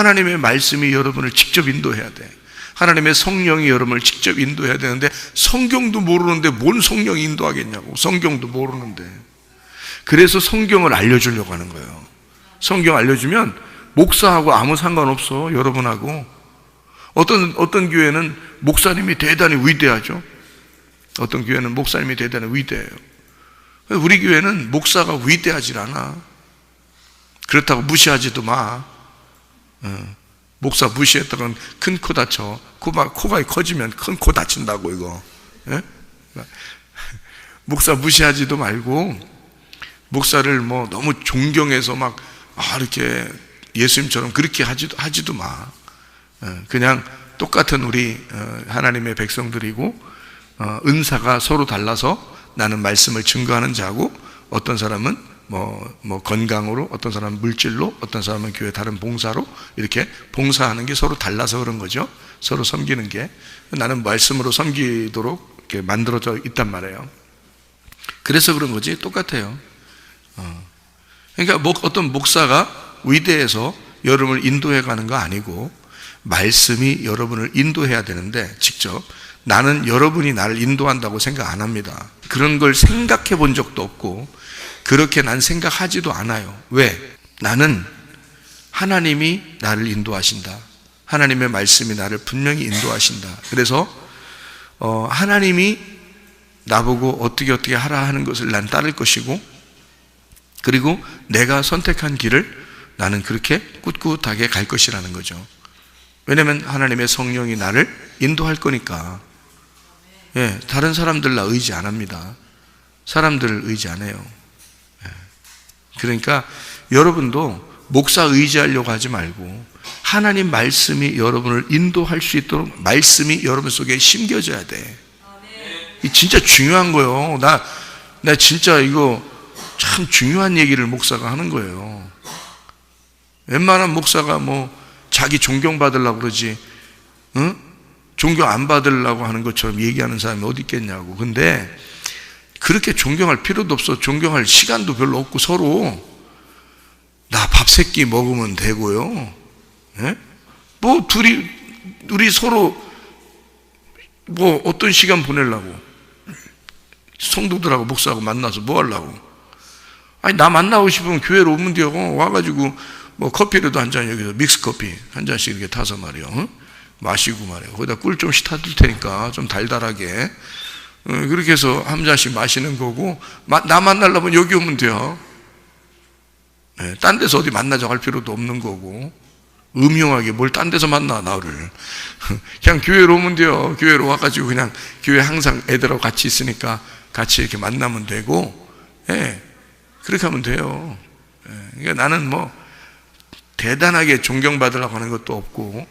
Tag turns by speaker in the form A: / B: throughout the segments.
A: 하나님의 말씀이 여러분을 직접 인도해야 돼. 하나님의 성령이 여러분을 직접 인도해야 되는데 성경도 모르는데 뭔 성령이 인도하겠냐고. 성경도 모르는데. 그래서 성경을 알려주려고 하는 거예요. 성경 알려주면 목사하고 아무 상관없어. 여러분하고. 어떤 교회는 목사님이 대단히 위대하죠. 어떤 교회는 목사님이 대단히 위대해요. 우리 교회는 목사가 위대하지 않아. 그렇다고 무시하지도 마. 목사 무시했다간 큰 코 다쳐. 코가 커지면 큰 코 다친다고 이거. 예? 목사 무시하지도 말고 목사를 뭐 너무 존경해서 막 이렇게 예수님처럼 그렇게 하지도 마. 그냥 똑같은 우리 하나님의 백성들이고 은사가 서로 달라서 나는 말씀을 증거하는 자고 어떤 사람은 뭐 건강으로, 어떤 사람은 물질로, 어떤 사람은 교회 다른 봉사로 이렇게 봉사하는 게 서로 달라서 그런 거죠. 서로 섬기는 게. 나는 말씀으로 섬기도록 이렇게 만들어져 있단 말이에요. 그래서 그런 거지. 똑같아요. 그러니까 어떤 목사가 위대해서 여러분을 인도해 가는 거 아니고 말씀이 여러분을 인도해야 되는데 직접 나는 여러분이 나를 인도한다고 생각 안 합니다. 그런 걸 생각해 본 적도 없고 그렇게 난 생각하지도 않아요. 왜? 나는 하나님이 나를 인도하신다. 하나님의 말씀이 나를 분명히 인도하신다. 그래서 하나님이 나보고 어떻게 하라 하는 것을 난 따를 것이고 그리고 내가 선택한 길을 나는 그렇게 꿋꿋하게 갈 것이라는 거죠. 왜냐하면 하나님의 성령이 나를 인도할 거니까. 예, 다른 사람들 나 의지 안 합니다. 사람들을 의지 안 해요. 예. 그러니까 여러분도 목사 의지하려고 하지 말고 하나님 말씀이 여러분을 인도할 수 있도록 말씀이 여러분 속에 심겨져야 돼. 이 진짜 중요한 거예요. 나 진짜 이거 참 중요한 얘기를 목사가 하는 거예요. 웬만한 목사가 뭐 자기 존경받으려고 그러지, 응? 존경 안 받으려고 하는 것처럼 얘기하는 사람이 어디 있겠냐고. 근데 그렇게 존경할 필요도 없어. 존경할 시간도 별로 없고 서로 나 밥 세 끼 먹으면 되고요. 예? 뭐 우리 서로 뭐 어떤 시간 보내려고 성도들하고 목사하고 만나서 뭐 하려고. 아니 나 만나고 싶으면 교회로 오면 돼요. 와가지고 뭐 커피라도 한 잔 여기서 믹스커피 한 잔씩 이렇게 타서 말이요. 응? 마시고 말이에요. 거기다 꿀 좀 타둘 테니까 좀 달달하게. 그렇게 해서 한 잔씩 마시는 거고 나 만나려면 여기 오면 돼요. 네, 딴 데서 어디 만나자고 할 필요도 없는 거고 음흉하게 뭘 딴 데서 만나 나를. 그냥 교회로 오면 돼요. 교회로 와가지고 그냥 교회 항상 애들하고 같이 있으니까 같이 이렇게 만나면 되고 예, 그렇게 하면 돼요. 예, 그러니까 나는 뭐 대단하게 존경받으려고 하는 것도 없고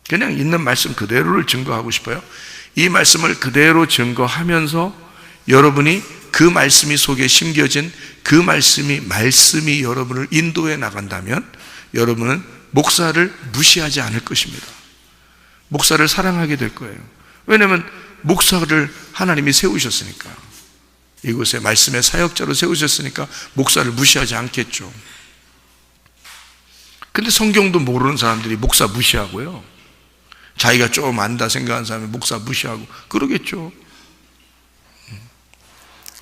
A: 그냥 있는 말씀 그대로를 증거하고 싶어요. 이 말씀을 그대로 증거하면서 여러분이 그 말씀이 속에 심겨진 그 말씀이 여러분을 인도해 나간다면 여러분은 목사를 무시하지 않을 것입니다. 목사를 사랑하게 될 거예요. 왜냐하면 목사를 하나님이 세우셨으니까, 이곳에 말씀의 사역자로 세우셨으니까 목사를 무시하지 않겠죠. 근데 성경도 모르는 사람들이 목사 무시하고요, 자기가 좀 안다 생각하는 사람이 목사 무시하고 그러겠죠.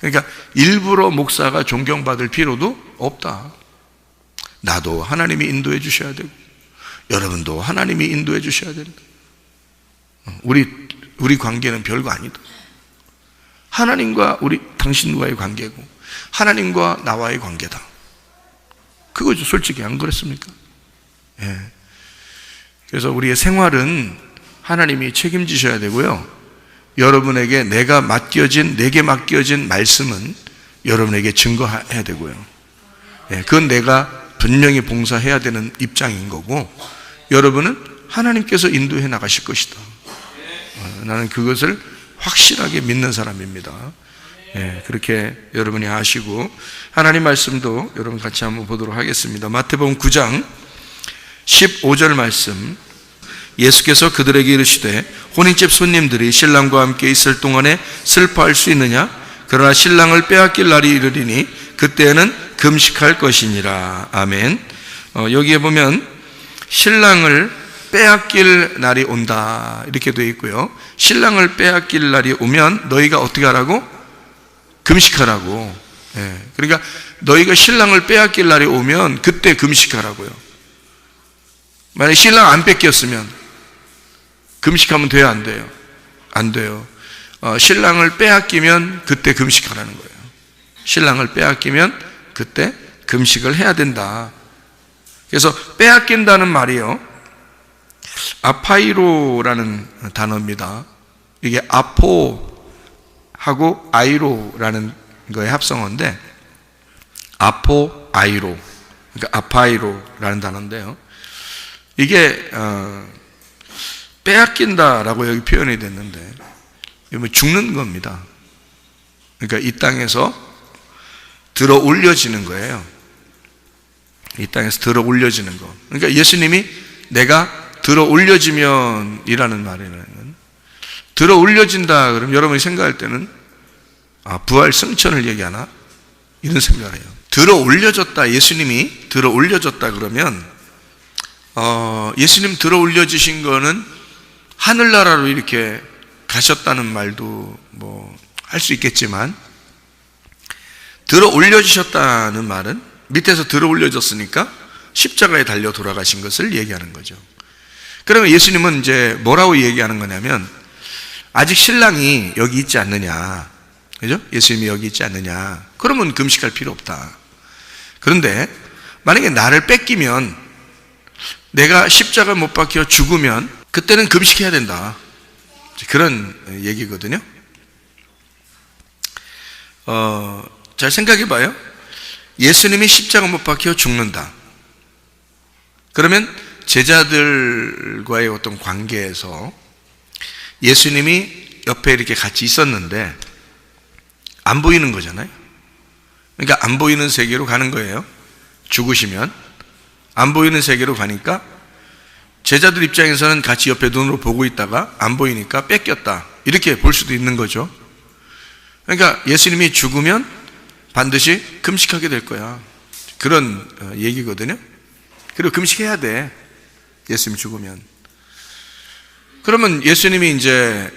A: 그러니까 일부러 목사가 존경받을 필요도 없다. 나도 하나님이 인도해 주셔야 되고 여러분도 하나님이 인도해 주셔야 된다. 우리 관계는 별거 아니다. 하나님과 당신과의 관계고 하나님과 나와의 관계다. 그거죠. 솔직히 안 그랬습니까? 예. 그래서 우리의 생활은 하나님이 책임지셔야 되고요, 여러분에게 내게 맡겨진 말씀은 여러분에게 증거해야 되고요. 예, 그건 내가 분명히 봉사해야 되는 입장인 거고 여러분은 하나님께서 인도해 나가실 것이다. 나는 그것을 확실하게 믿는 사람입니다. 예, 그렇게 여러분이 아시고 하나님 말씀도 여러분 같이 한번 보도록 하겠습니다. 마태복음 9장 15절 말씀, 예수께서 그들에게 이르시되 혼인집 손님들이 신랑과 함께 있을 동안에 슬퍼할 수 있느냐? 그러나 신랑을 빼앗길 날이 이르리니 그때는 금식할 것이니라. 아멘. 여기에 보면 신랑을 빼앗길 날이 온다 이렇게 되어 있고요. 신랑을 빼앗길 날이 오면 너희가 어떻게 하라고? 금식하라고. 그러니까 너희가 신랑을 빼앗길 날이 오면 그때 금식하라고요. 만약에 신랑 안 뺏겼으면 금식하면 돼요, 안 돼요? 안 돼요. 신랑을 빼앗기면 그때 금식하라는 거예요. 신랑을 빼앗기면 그때 금식을 해야 된다. 그래서 빼앗긴다는 말이요, 아파이로라는 단어입니다. 이게 아포하고 아이로라는 거의 합성어인데, 아포, 아이로, 그러니까 아파이로라는 단어인데요. 이게 빼앗긴다라고 여기 표현이 됐는데, 이거 죽는 겁니다. 그러니까 이 땅에서 들어 올려지는 거예요. 이 땅에서 들어 올려지는 거. 그러니까 예수님이 내가 들어 올려지면 이라는 말이라는, 들어 올려진다 그러면 여러분이 생각할 때는 부활 승천을 얘기하나? 이런 생각을 해요. 들어 올려졌다, 예수님이 들어 올려졌다 그러면 예수님 들어 올려지신 거는 하늘나라로 이렇게 가셨다는 말도 뭐 할 수 있겠지만, 들어 올려지셨다는 말은 밑에서 들어 올려졌으니까 십자가에 달려 돌아가신 것을 얘기하는 거죠. 그러면 예수님은 이제 뭐라고 얘기하는 거냐면, 아직 신랑이 여기 있지 않느냐, 그죠? 예수님이 여기 있지 않느냐, 그러면 금식할 필요 없다. 그런데 만약에 나를 뺏기면, 내가 십자가 못 박혀 죽으면 그때는 금식해야 된다, 그런 얘기거든요. 잘 생각해 봐요. 예수님이 십자가 못 박혀 죽는다. 그러면 제자들과의 어떤 관계에서 예수님이 옆에 이렇게 같이 있었는데 안 보이는 거잖아요. 그러니까 안 보이는 세계로 가는 거예요. 죽으시면 안 보이는 세계로 가니까 제자들 입장에서는 같이 옆에 눈으로 보고 있다가 안 보이니까 뺏겼다, 이렇게 볼 수도 있는 거죠. 그러니까 예수님이 죽으면 반드시 금식하게 될 거야, 그런 얘기거든요. 그리고 금식해야 돼, 예수님 죽으면. 그러면 예수님이 이제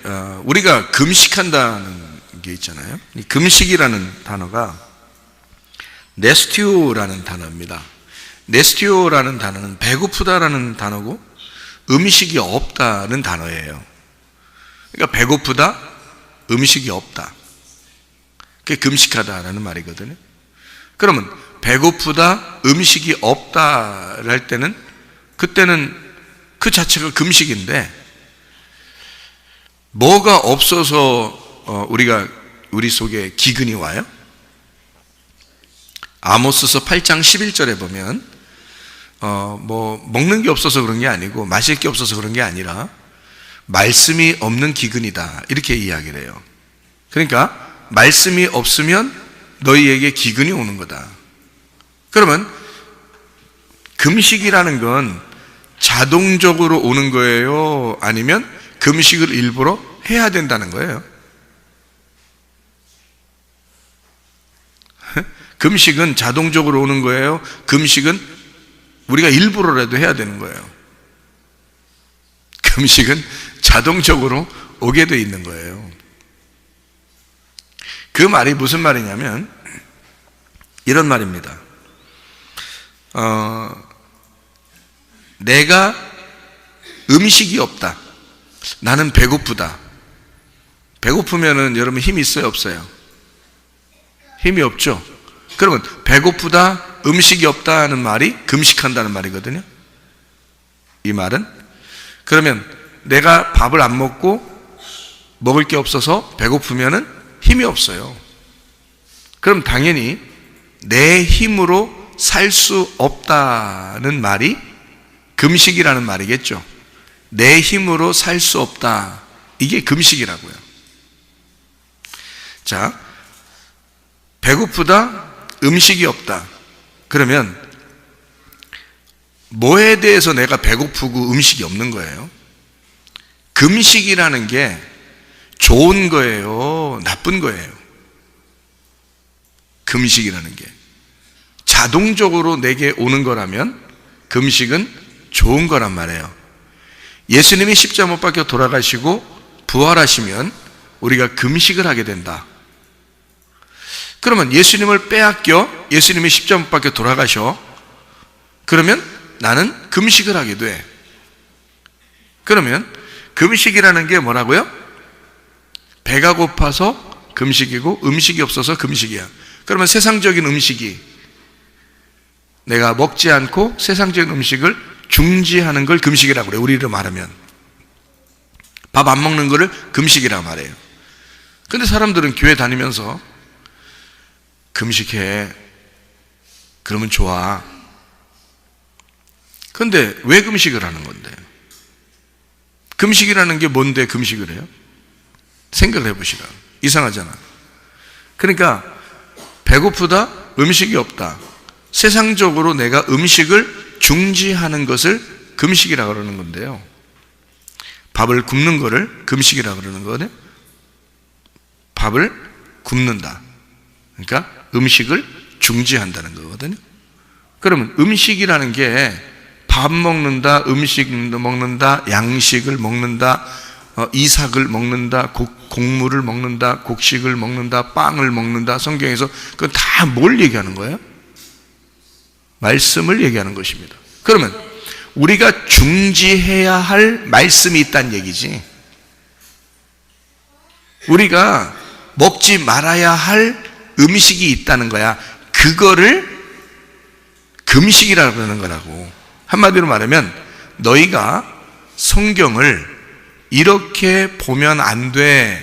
A: 우리가 금식한다는 게 있잖아요. 이 금식이라는 단어가 네스티오라는 단어입니다. 네스티오라는 단어는 배고프다라는 단어고 음식이 없다는 단어예요. 그러니까 배고프다, 음식이 없다, 그게 금식하다라는 말이거든요. 그러면 배고프다, 음식이 없다 할 때는, 그때는 그 자체가 금식인데, 뭐가 없어서 우리 속에 기근이 와요? 아모스서 8장 11절에 보면 뭐 먹는 게 없어서 그런 게 아니고 마실 게 없어서 그런 게 아니라 말씀이 없는 기근이다, 이렇게 이야기를 해요. 그러니까 말씀이 없으면 너희에게 기근이 오는 거다. 그러면 금식이라는 건 자동적으로 오는 거예요, 아니면 금식을 일부러 해야 된다는 거예요? 금식은 자동적으로 오는 거예요? 금식은 우리가 일부러라도 해야 되는 거예요? 금식은 자동적으로 오게 돼 있는 거예요. 그 말이 무슨 말이냐면 이런 말입니다. 내가 음식이 없다, 나는 배고프다. 배고프면은 여러분 힘이 있어요, 없어요? 힘이 없죠. 그러면 배고프다, 음식이 없다는 말이 금식한다는 말이거든요, 이 말은. 그러면 내가 밥을 안 먹고 먹을 게 없어서 배고프면은 힘이 없어요. 그럼 당연히 내 힘으로 살 수 없다는 말이 금식이라는 말이겠죠. 내 힘으로 살 수 없다, 이게 금식이라고요. 자, 배고프다, 음식이 없다. 그러면 뭐에 대해서 내가 배고프고 음식이 없는 거예요? 금식이라는 게 좋은 거예요, 나쁜 거예요? 금식이라는 게 자동적으로 내게 오는 거라면 금식은 좋은 거란 말이에요. 예수님이 십자가 못 박혀 돌아가시고 부활하시면 우리가 금식을 하게 된다. 그러면 예수님을 빼앗겨 예수님이 십자가 못 박혀 돌아가셔. 그러면 나는 금식을 하게 돼. 그러면 금식이라는 게 뭐라고요? 배가 고파서 금식이고 음식이 없어서 금식이야. 그러면 세상적인 음식이, 내가 먹지 않고 세상적인 음식을 중지하는 걸 금식이라고 그래요. 우리로 말하면 밥 안 먹는 거를 금식이라고 말해요. 근데 사람들은 교회 다니면서 금식해, 그러면 좋아. 근데 왜 금식을 하는 건데? 금식이라는 게 뭔데 금식을 해요? 생각을 해보시라. 이상하잖아. 그러니까 배고프다, 음식이 없다. 세상적으로 내가 음식을 중지하는 것을 금식이라고 그러는 건데요. 밥을 굶는 거를 금식이라고 그러는 거거든요. 밥을 굶는다. 그러니까 음식을 중지한다는 거거든요. 그러면 음식이라는 게 밥 먹는다, 음식 먹는다, 양식을 먹는다, 이삭을 먹는다, 곡물을 먹는다, 곡식을 먹는다, 빵을 먹는다. 성경에서 그건 다 뭘 얘기하는 거예요? 말씀을 얘기하는 것입니다. 그러면 우리가 중지해야 할 말씀이 있다는 얘기지. 우리가 먹지 말아야 할 음식이 있다는 거야. 그거를 금식이라고 그러는 거라고. 한마디로 말하면 너희가 성경을 이렇게 보면 안 돼,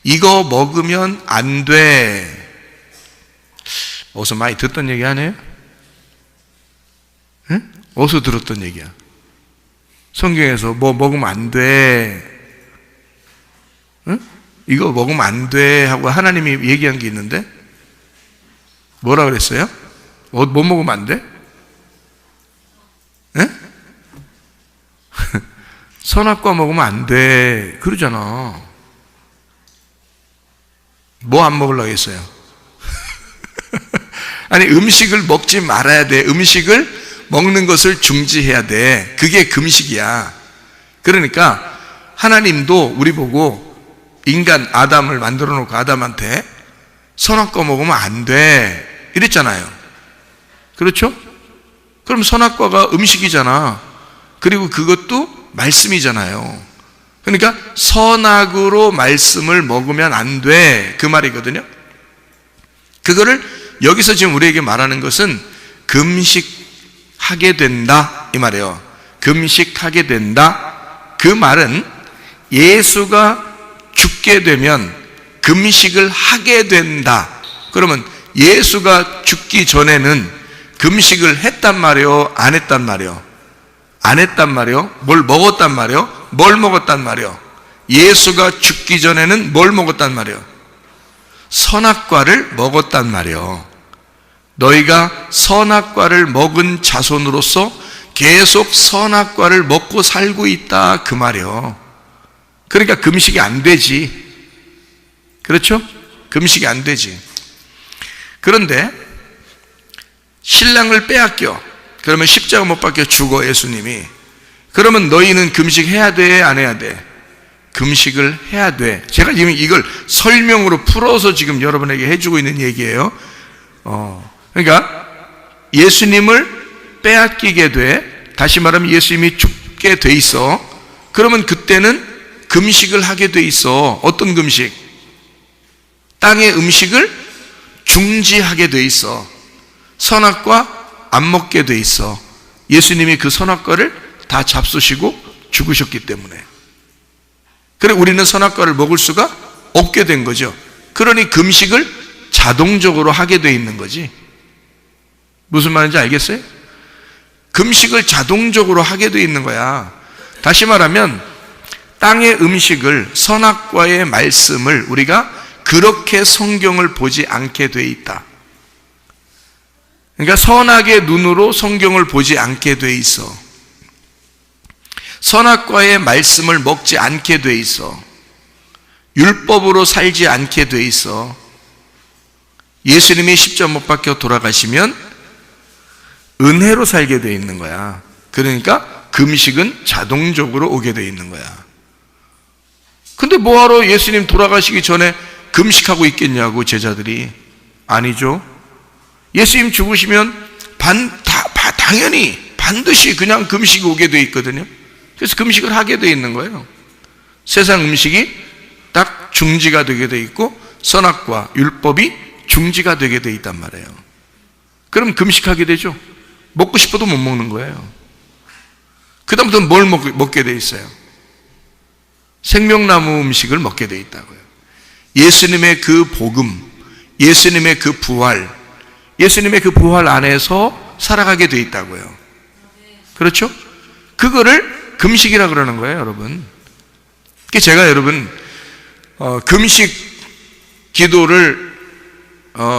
A: 이거 먹으면 안 돼. 어디서 많이 듣던 얘기 아니에요? 응? 어디서 들었던 얘기야? 성경에서 뭐 먹으면 안 돼, 응? 이거 먹으면 안 돼 하고 하나님이 얘기한 게 있는데 뭐라 그랬어요? 뭐 먹으면 안 돼? 예? 선악과 먹으면 안 돼 그러잖아. 뭐 안 먹으려고 했어요? 아니, 음식을 먹지 말아야 돼. 음식을 먹는 것을 중지해야 돼. 그게 금식이야. 그러니까 하나님도 우리 보고 인간 아담을 만들어 놓고 아담한테 선악과 먹으면 안 돼 이랬잖아요. 그렇죠? 그럼 선악과가 음식이잖아. 그리고 그것도 말씀이잖아요. 그러니까 선악으로 말씀을 먹으면 안 돼, 그 말이거든요. 그거를 여기서 지금 우리에게 말하는 것은 금식하게 된다 이 말이에요. 금식하게 된다. 그 말은 예수가 죽게 되면 금식을 하게 된다. 그러면 예수가 죽기 전에는 금식을 했단 말이요, 안 했단 말이요? 안 했단 말이요? 뭘 먹었단 말이요? 뭘 먹었단 말이요? 예수가 죽기 전에는 뭘 먹었단 말이요? 선악과를 먹었단 말이요. 너희가 선악과를 먹은 자손으로서 계속 선악과를 먹고 살고 있다, 그 말이요. 그러니까 금식이 안 되지. 그렇죠? 금식이 안 되지. 그런데 신랑을 빼앗겨. 그러면 십자가 못 박혀 죽어, 예수님이. 그러면 너희는 금식해야 돼, 안 해야 돼? 금식을 해야 돼. 제가 지금 이걸 설명으로 풀어서 지금 여러분에게 해주고 있는 얘기예요. 그러니까 예수님을 빼앗기게 돼. 다시 말하면 예수님이 죽게 돼 있어. 그러면 그때는 금식을 하게 돼 있어. 어떤 금식? 땅의 음식을 중지하게 돼 있어. 선악과 안 먹게 돼 있어. 예수님이 그 선악과를 다 잡수시고 죽으셨기 때문에. 그래 우리는 선악과를 먹을 수가 없게 된 거죠. 그러니 금식을 자동적으로 하게 돼 있는 거지. 무슨 말인지 알겠어요? 금식을 자동적으로 하게 돼 있는 거야. 다시 말하면 땅의 음식을, 선악과의 말씀을 우리가 그렇게 성경을 보지 않게 돼 있다. 그러니까 선악의 눈으로 성경을 보지 않게 돼 있어. 선악과의 말씀을 먹지 않게 돼 있어. 율법으로 살지 않게 돼 있어. 예수님이 십자가 못 박혀 돌아가시면 은혜로 살게 돼 있는 거야. 그러니까 금식은 자동적으로 오게 돼 있는 거야. 근데 뭐하러 예수님 돌아가시기 전에 금식하고 있겠냐고 제자들이. 아니죠. 예수님 죽으시면 당연히 반드시 그냥 금식이 오게 돼 있거든요. 그래서 금식을 하게 돼 있는 거예요. 세상 음식이 딱 중지가 되게 돼 있고 선악과 율법이 중지가 되게 돼 있단 말이에요. 그럼 금식하게 되죠. 먹고 싶어도 못 먹는 거예요. 그 다음부터는 뭘 먹게 돼 있어요? 생명나무 음식을 먹게 돼 있다고요. 예수님의 그 복음, 예수님의 그 부활, 예수님의 그 부활 안에서 살아가게 돼 있다고요. 그렇죠? 그거를 금식이라 그러는 거예요, 여러분. 제가 여러분 금식 기도를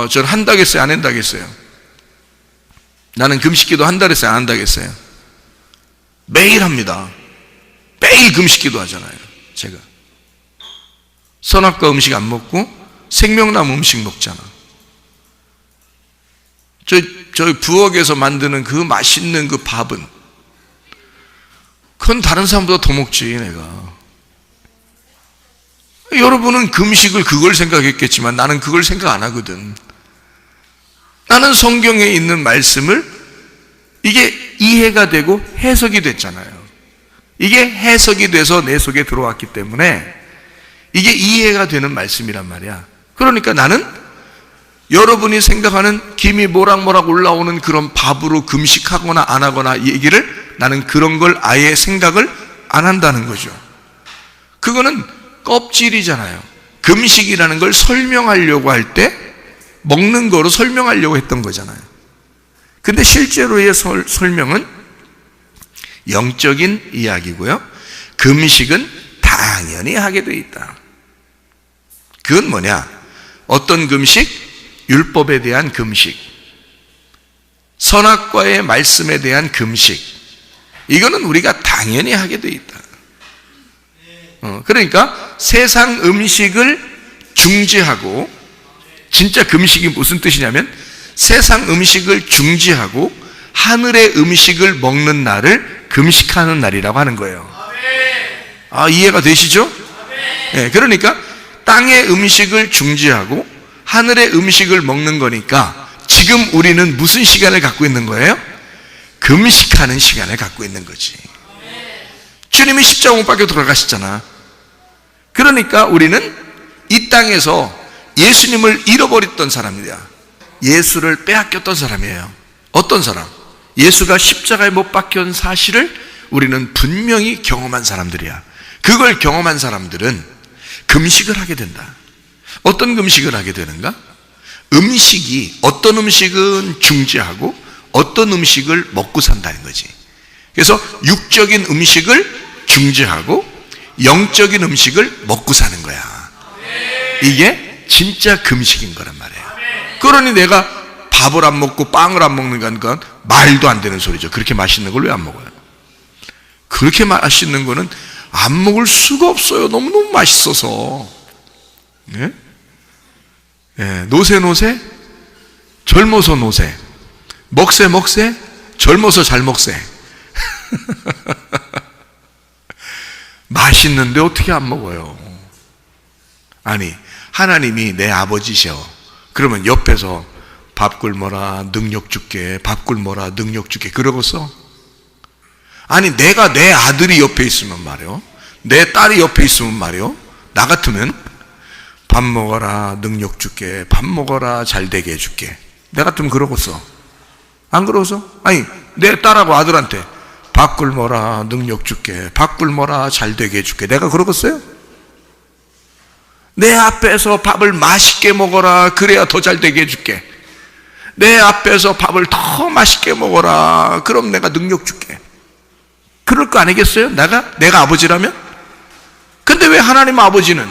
A: 전 한다겠어요, 안 한다겠어요? 나는 금식 기도 한다겠어요, 안 한다겠어요? 매일 합니다. 매일 금식 기도 하잖아요, 제가. 선악과 음식 안 먹고 생명나무 음식 먹잖아. 저희 부엌에서 만드는 그 맛있는 그 밥은 그건 다른 사람보다 더 먹지, 내가. 여러분은 금식을 그걸 생각했겠지만 나는 그걸 생각 안 하거든. 나는 성경에 있는 말씀을 이게 이해가 되고 해석이 됐잖아요. 이게 해석이 돼서 내 속에 들어왔기 때문에 이게 이해가 되는 말씀이란 말이야. 그러니까 나는 여러분이 생각하는 김이 모락모락 올라오는 그런 밥으로 금식하거나 안 하거나 얘기를 나는 그런 걸 아예 생각을 안 한다는 거죠. 그거는 껍질이잖아요. 금식이라는 걸 설명하려고 할 때 먹는 거로 설명하려고 했던 거잖아요. 근데 실제로의 설명은 영적인 이야기고요. 금식은 당연히 하게 돼 있다. 그건 뭐냐? 어떤 금식? 율법에 대한 금식, 선악과의 말씀에 대한 금식. 이거는 우리가 당연히 하게 돼 있다. 그러니까 세상 음식을 중지하고, 진짜 금식이 무슨 뜻이냐면 세상 음식을 중지하고 하늘의 음식을 먹는 날을 금식하는 날이라고 하는 거예요. 이해가 되시죠? 네, 그러니까 땅의 음식을 중지하고 하늘의 음식을 먹는 거니까 지금 우리는 무슨 시간을 갖고 있는 거예요? 금식하는 시간을 갖고 있는 거지. 주님이 십자가 못 박혀 돌아가셨잖아. 그러니까 우리는 이 땅에서 예수님을 잃어버렸던 사람이야. 예수를 빼앗겼던 사람이에요. 어떤 사람? 예수가 십자가에 못 박힌 사실을 우리는 분명히 경험한 사람들이야. 그걸 경험한 사람들은 금식을 하게 된다. 어떤 금식을 하게 되는가? 어떤 음식은 중지하고 어떤 음식을 먹고 산다는 거지. 그래서 육적인 음식을 중지하고 영적인 음식을 먹고 사는 거야. 이게 진짜 금식인 거란 말이에요. 그러니 내가 밥을 안 먹고 빵을 안 먹는 건 말도 안 되는 소리죠. 그렇게 맛있는 걸 왜 안 먹어요? 그렇게 맛있는 거는 안 먹을 수가 없어요. 너무너무 맛있어서. 네? 네, 노세 젊어서 노세, 먹세 젊어서 잘 먹세. 맛있는데 어떻게 안 먹어요? 아니, 하나님이 내 아버지셔. 그러면 옆에서 밥 굶어라 능력 줄게, 밥 굶어라 능력 줄게 그러고서? 아니, 내가 내 아들이 옆에 있으면 말이요, 내 딸이 옆에 있으면 말이요, 나 같으면 밥 먹어라 능력 줄게, 밥 먹어라 잘 되게 해줄게. 내 같으면 그러고서? 안 그러고서? 아니, 내 딸하고 아들한테 밥 굶어라 능력 줄게, 밥 굶어라 잘 되게 해줄게. 내가 그러겠어요? 내 앞에서 밥을 맛있게 먹어라 그래야 더 잘 되게 해줄게. 내 앞에서 밥을 더 맛있게 먹어라 그럼 내가 능력 줄게. 그럴 거 아니겠어요? 내가 아버지라면? 근데 왜 하나님 아버지는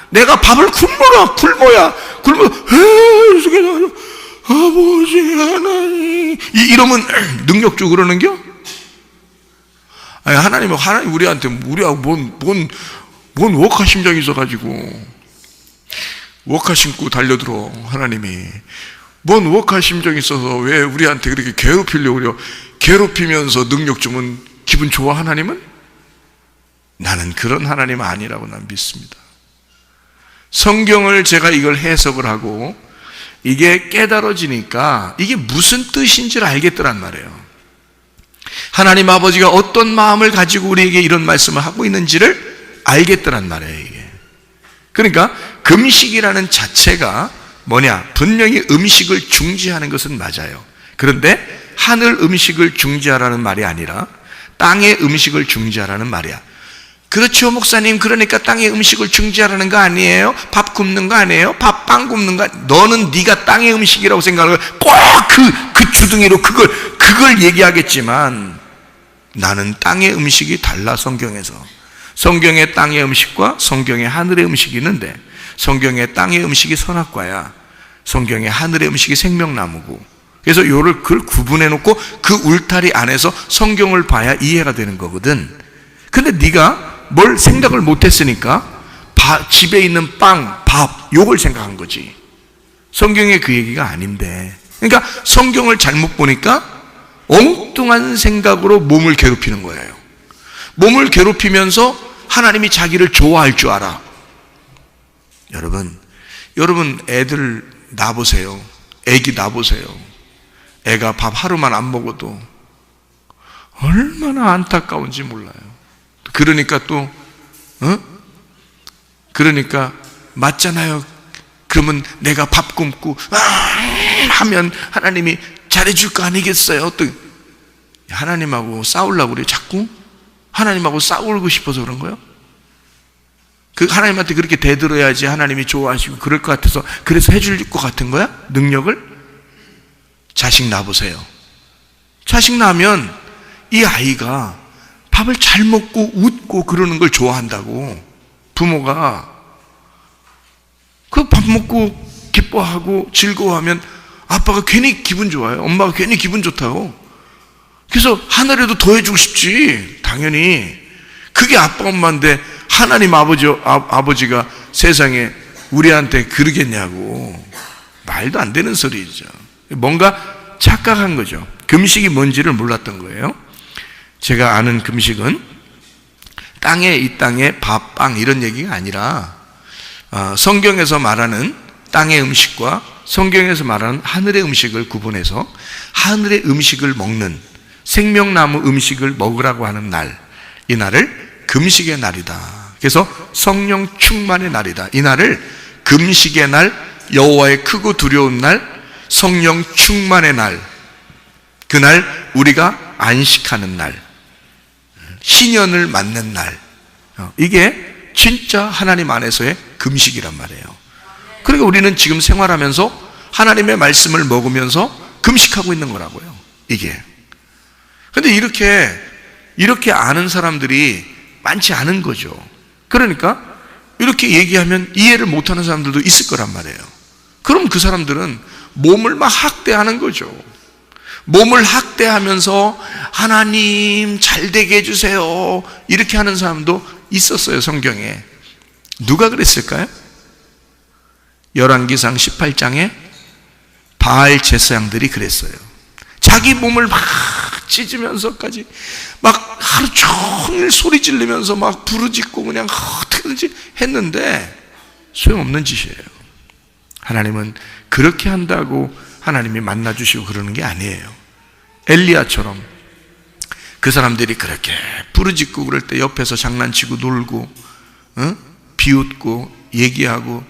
A: 내가 밥을 굶어야 아버지 하나님 이러면 능력 주고 그러는겨? 아니, 하나님 우리한테 우리하고 뭔 워카 심장이 있어가지고 워카 신고 달려들어. 하나님이 뭔 우악한 심정이 있어서 왜 우리한테 그렇게 괴롭히려고 괴롭히면서 능력 주면 기분 좋아 하나님은? 나는 그런 하나님 아니라고 난 믿습니다. 성경을 제가 이걸 해석을 하고 이게 깨달아지니까 이게 무슨 뜻인지를 알겠더란 말이에요. 하나님 아버지가 어떤 마음을 가지고 우리에게 이런 말씀을 하고 있는지를 알겠더란 말이에요, 이게. 그러니까 금식이라는 자체가 뭐냐? 분명히 음식을 중지하는 것은 맞아요. 그런데 하늘 음식을 중지하라는 말이 아니라 땅의 음식을 중지하라는 말이야. 그렇죠, 목사님. 그러니까 땅의 음식을 중지하라는 거 아니에요? 밥 굽는 거 아니에요? 빵 굽는 거 아니에요? 너는 네가 땅의 음식이라고 생각하고 꼭 그 주둥이로 그걸 얘기하겠지만 나는 땅의 음식이 달라. 성경의 땅의 음식과 성경의 하늘의 음식이 있는데 성경의 땅의 음식이 선악과야. 성경의 하늘의 음식이 생명나무고. 그래서 그걸 구분해 놓고 그 울타리 안에서 성경을 봐야 이해가 되는 거거든. 근데 네가 뭘 생각을 못했으니까 집에 있는 빵, 밥, 요걸 생각한 거지. 성경에 그 얘기가 아닌데. 그러니까 성경을 잘못 보니까 엉뚱한 생각으로 몸을 괴롭히는 거예요. 몸을 괴롭히면서 하나님이 자기를 좋아할 줄 알아. 여러분 애들 놔보세요. 애기 놔보세요. 애가 밥 하루만 안 먹어도 얼마나 안타까운지 몰라요. 그러니까 그러니까 맞잖아요. 그러면 내가 밥 굶고 하면 하나님이 잘해줄 거 아니겠어요? 또 하나님하고 싸우려고 그래요. 자꾸 하나님하고 싸우고 싶어서 그런 거예요? 그 하나님한테 그렇게 대들어야지 하나님이 좋아하시고 그럴 것 같아서 그래서 해줄 것 같은 거야? 능력을? 자식 낳아보세요. 자식 낳으면 이 아이가 밥을 잘 먹고 웃고 그러는 걸 좋아한다고. 부모가 그 밥 먹고 기뻐하고 즐거워하면 아빠가 괜히 기분 좋아요. 엄마가 괜히 기분 좋다고. 그래서 하늘에도 더 해주고 싶지. 당연히 그게 아빠 엄마인데 하나님 아버지가 세상에 우리한테 그러겠냐고. 말도 안 되는 소리죠. 뭔가 착각한 거죠. 금식이 뭔지를 몰랐던 거예요. 제가 아는 금식은 이 땅에 밥, 빵 이런 얘기가 아니라 성경에서 말하는 땅의 음식과 성경에서 말하는 하늘의 음식을 구분해서 하늘의 음식을 먹는 생명나무 음식을 먹으라고 하는 날, 이 날을 금식의 날이다. 그래서 성령 충만의 날이다. 이 날을 금식의 날, 여호와의 크고 두려운 날, 성령 충만의 날, 그날 우리가 안식하는 날, 신년을 맞는 날, 이게 진짜 하나님 안에서의 금식이란 말이에요. 그러니까 우리는 지금 생활하면서 하나님의 말씀을 먹으면서 금식하고 있는 거라고요, 이게. 근데 이렇게 아는 사람들이 많지 않은 거죠. 그러니까 이렇게 얘기하면 이해를 못하는 사람들도 있을 거란 말이에요. 그럼 그 사람들은 몸을 막 학대하는 거죠. 몸을 학대하면서 하나님 잘 되게 해주세요 이렇게 하는 사람도 있었어요. 성경에 누가 그랬을까요? 열왕기상 18장에 바알 제사장들이 그랬어요. 자기 몸을 막 찢으면서까지 막 하루 종일 소리 지르면서 막 부르짖고 그냥 어떻게든지 했는데 소용없는 짓이에요. 하나님은 그렇게 한다고 하나님이 만나주시고 그러는 게 아니에요. 엘리야처럼 그 사람들이 그렇게 부르짖고 그럴 때 옆에서 장난치고 놀고 비웃고 얘기하고